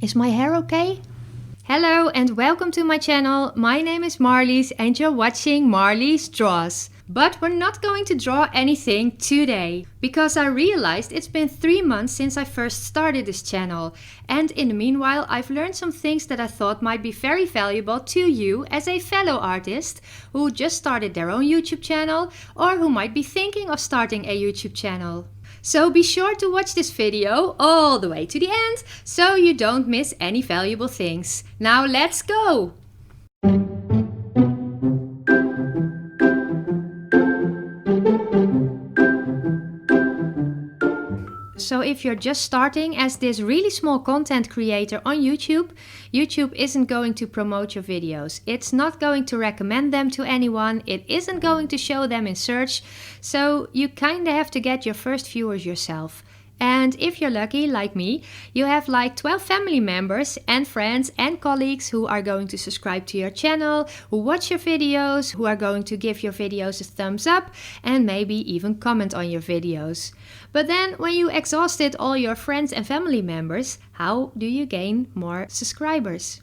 Is my hair okay? Hello and welcome to my channel. My name is Marlies and you're watching Marlies Draws. But we're not going to draw anything today because I realized it's been 3 months since I first started this channel, and in the meanwhile I've learned some things that I thought might be very valuable to you as a fellow artist who just started their own YouTube channel or who might be thinking of starting a YouTube channel. So be sure to watch this video all the way to the end so you don't miss any valuable things. Now let's go! So if you're just starting as this really small content creator on YouTube, YouTube isn't going to promote your videos. It's not going to recommend them to anyone. It isn't going to show them in search. So you kinda have to get your first viewers yourself. And if you're lucky, like me, you have like 12 family members and friends and colleagues who are going to subscribe to your channel, who watch your videos, who are going to give your videos a thumbs up and maybe even comment on your videos. But then when you exhausted all your friends and family members, how do you gain more subscribers?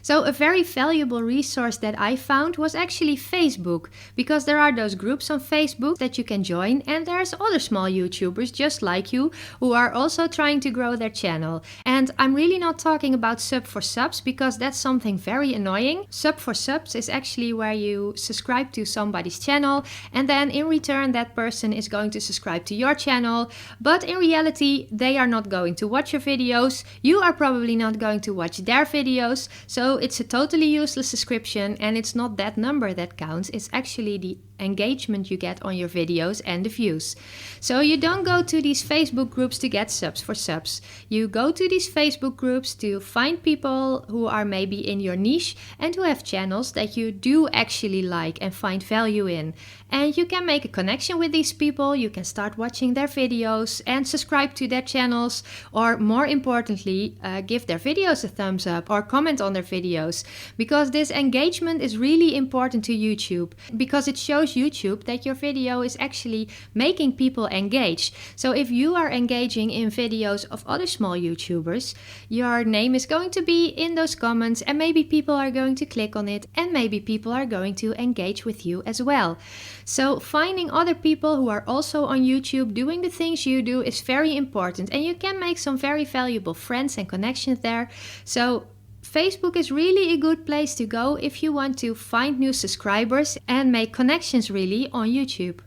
So a very valuable resource that I found was actually Facebook, because there are those groups on Facebook that you can join, and there's other small YouTubers just like you who are also trying to grow their channel. And I'm really not talking about sub for subs because that's something very annoying. Sub for subs is actually where you subscribe to somebody's channel and then in return that person is going to subscribe to your channel, but in reality they are not going to watch your videos, you are probably not going to watch their videos. So it's a totally useless subscription and it's not that number that counts, it's actually the engagement you get on your videos and the views. So you don't go to these Facebook groups to get subs for subs. You go to these Facebook groups to find people who are maybe in your niche and who have channels that you do actually like and find value in. And you can make a connection with these people, you can start watching their videos and subscribe to their channels, or more importantly, give their videos a thumbs up or comment on their videos, because this engagement is really important to YouTube, because it shows YouTube that your video is actually making people engage. So if you are engaging in videos of other small YouTubers, your name is going to be in those comments and maybe people are going to click on it and maybe people are going to engage with you as well. So finding other people who are also on YouTube doing the things you do is very important, and you can make some very valuable friends and connections there. So Facebook is really a good place to go if you want to find new subscribers and make connections really on YouTube.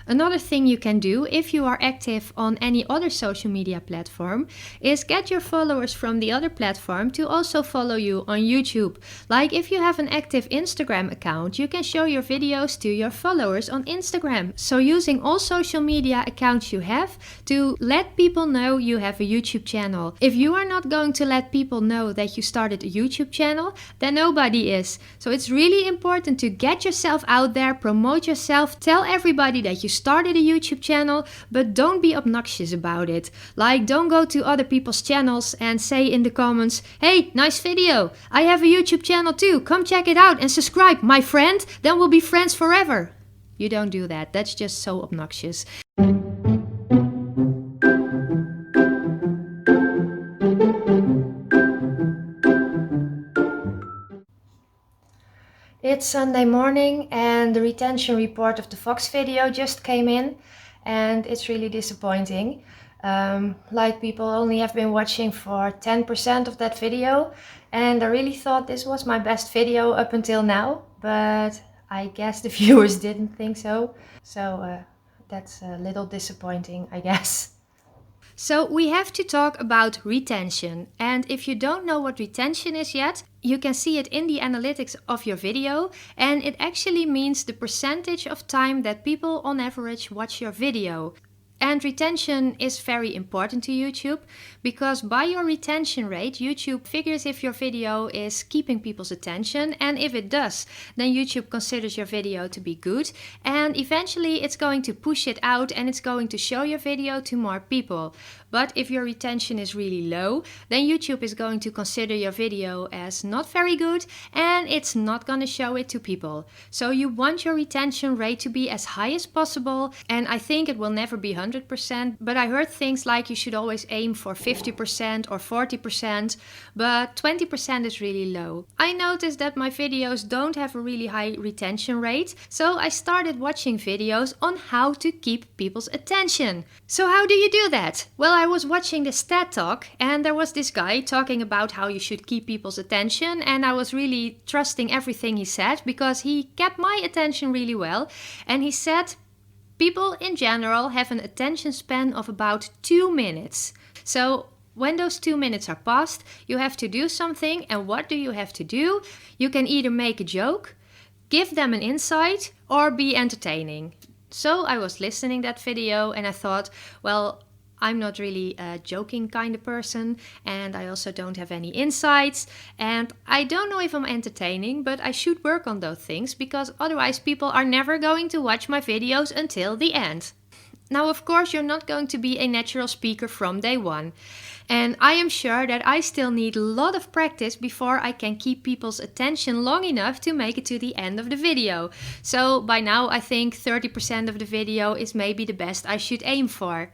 Another thing you can do if you are active on any other social media platform is get your followers from the other platform to also follow you on YouTube. Like if you have an active Instagram account, you can show your videos to your followers on Instagram. So using all social media accounts you have to let people know you have a YouTube channel. If you are not going to let people know that you started a YouTube channel, then nobody is. So it's really important to get yourself out there, promote yourself, tell everybody that you started a YouTube channel, but don't be obnoxious about it. Like, don't go to other people's channels and say in the comments, "Hey, nice video, I have a YouTube channel too, come check it out and subscribe, my friend, then we'll be friends forever." You don't do that, that's just so obnoxious. It's Sunday morning and the retention report of the Fox video just came in and it's really disappointing. Like, people only have been watching for 10% of that video, and I really thought this was my best video up until now, but I guess the viewers didn't think so. So that's a little disappointing, I guess. So we have to talk about retention, and if you don't know what retention is yet, you can see it in the analytics of your video, and it actually means the percentage of time that people on average watch your video. And retention is very important to YouTube, because by your retention rate, YouTube figures if your video is keeping people's attention, and if it does, then YouTube considers your video to be good, and eventually it's going to push it out and it's going to show your video to more people. But if your retention is really low, then YouTube is going to consider your video as not very good and it's not going to show it to people. So you want your retention rate to be as high as possible, and I think it will never be 100%, but I heard things like you should always aim for 50% or 40%, but 20% is really low. I noticed that my videos don't have a really high retention rate, so I started watching videos on how to keep people's attention. So how do you do that? Well, I was watching this TED Talk and there was this guy talking about how you should keep people's attention, and I was really trusting everything he said because he kept my attention really well. And he said people in general have an attention span of about 2 minutes. So when those 2 minutes are passed, you have to do something. And what do you have to do? You can either make a joke, give them an insight, or be entertaining. So I was listening that video and I thought, well, I'm not really a joking kind of person, and I also don't have any insights, and I don't know if I'm entertaining, but I should work on those things because otherwise people are never going to watch my videos until the end. Now, of course, you're not going to be a natural speaker from day one, and I am sure that I still need a lot of practice before I can keep people's attention long enough to make it to the end of the video. So by now I think 30% of the video is maybe the best I should aim for.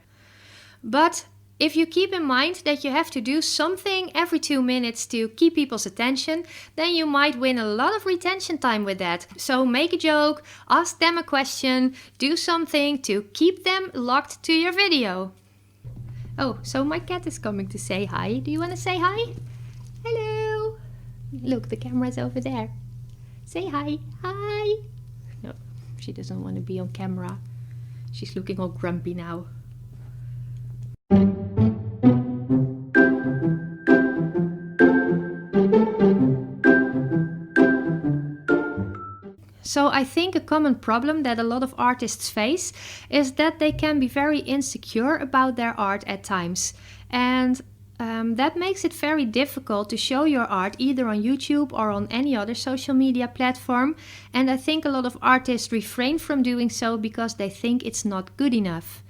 But if you keep in mind that you have to do something every 2 minutes to keep people's attention, then you might win a lot of retention time with that. So make a joke, ask them a question, do something to keep them locked to your video. Oh, so my cat is coming to say hi. Do you want to say hi? Hello. Look, the camera's over there. Say hi. Hi. No, she doesn't want to be on camera. She's looking all grumpy now. So I think a common problem that a lot of artists face is that they can be very insecure about their art at times. And that makes it very difficult to show your art either on YouTube or on any other social media platform. And I think a lot of artists refrain from doing so because they think it's not good enough.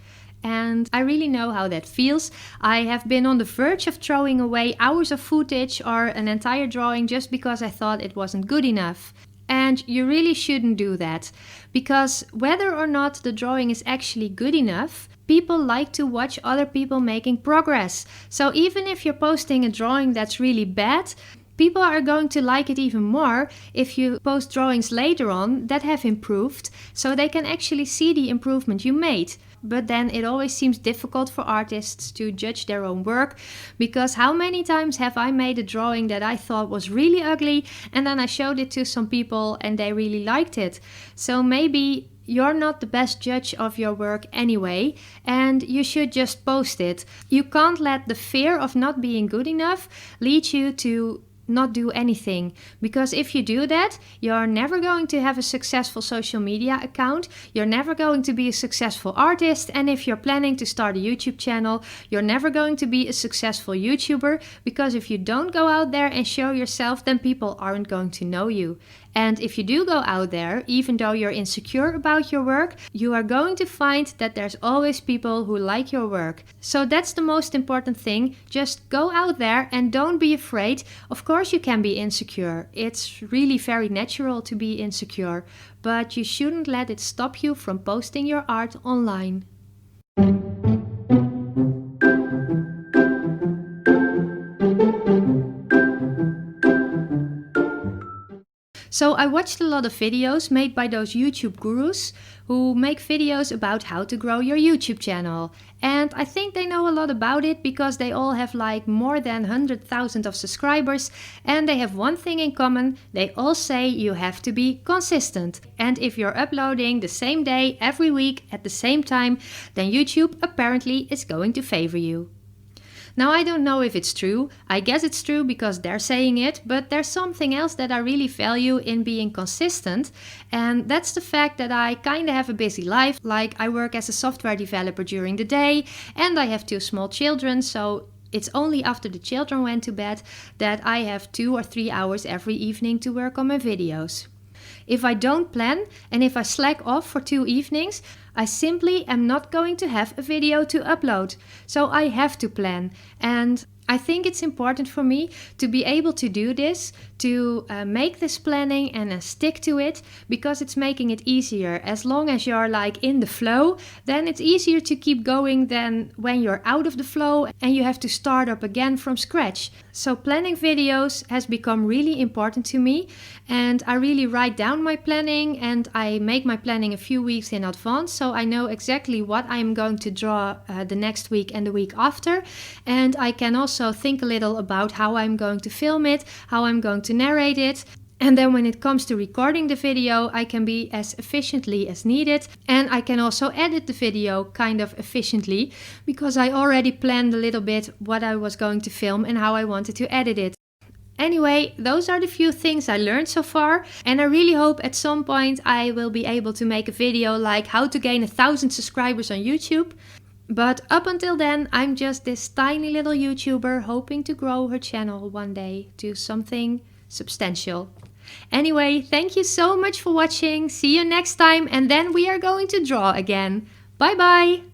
And I really know how that feels. I have been on the verge of throwing away hours of footage or an entire drawing just because I thought it wasn't good enough. And you really shouldn't do that, because whether or not the drawing is actually good enough, people like to watch other people making progress. So even if you're posting a drawing that's really bad, people are going to like it even more if you post drawings later on that have improved, so they can actually see the improvement you made. But then it always seems difficult for artists to judge their own work, because how many times have I made a drawing that I thought was really ugly and then I showed it to some people and they really liked it. So maybe you're not the best judge of your work anyway, and you should just post it. You can't let the fear of not being good enough lead you to not do anything, because if you do that, you're never going to have a successful social media account, you're never going to be a successful artist, and if you're planning to start a YouTube channel, you're never going to be a successful YouTuber, because if you don't go out there and show yourself, then people aren't going to know you. And if you do go out there, even though you're insecure about your work, you are going to find that there's always people who like your work. So that's the most important thing. Just go out there and don't be afraid. Of course you can be insecure. It's really very natural to be insecure, but you shouldn't let it stop you from posting your art online. So I watched a lot of videos made by those YouTube gurus who make videos about how to grow your YouTube channel. And I think they know a lot about it because they all have like more than 100,000 of subscribers, and they have one thing in common. They all say you have to be consistent. And if you're uploading the same day every week at the same time, then YouTube apparently is going to favor you. Now, I don't know if it's true. I guess it's true because they're saying it, but there's something else that I really value in being consistent, and that's the fact that I kind of have a busy life. Like, I work as a software developer during the day, and I have 2 small children, so it's only after the children went to bed that I have 2 or 3 hours every evening to work on my videos. If I don't plan and if I slack off for 2 evenings, I simply am not going to have a video to upload. So I have to plan. And I think it's important for me to be able to do this, to make this planning and stick to it, because it's making it easier. As long as you're like in the flow, then it's easier to keep going than when you're out of the flow and you have to start up again from scratch. So planning videos has become really important to me, and I really write down my planning, and I make my planning a few weeks in advance, so I know exactly what I'm going to draw the next week and the week after. And I can also think a little about how I'm going to film it, how I'm going to narrate it. And then when it comes to recording the video, I can be as efficiently as needed. And I can also edit the video kind of efficiently, because I already planned a little bit what I was going to film and how I wanted to edit it. Anyway, those are the few things I learned so far, and I really hope at some point I will be able to make a video like how to gain 1,000 subscribers on YouTube. But up until then, I'm just this tiny little YouTuber hoping to grow her channel one day to something substantial. Anyway, thank you so much for watching. See you next time, and then we are going to draw again. Bye bye!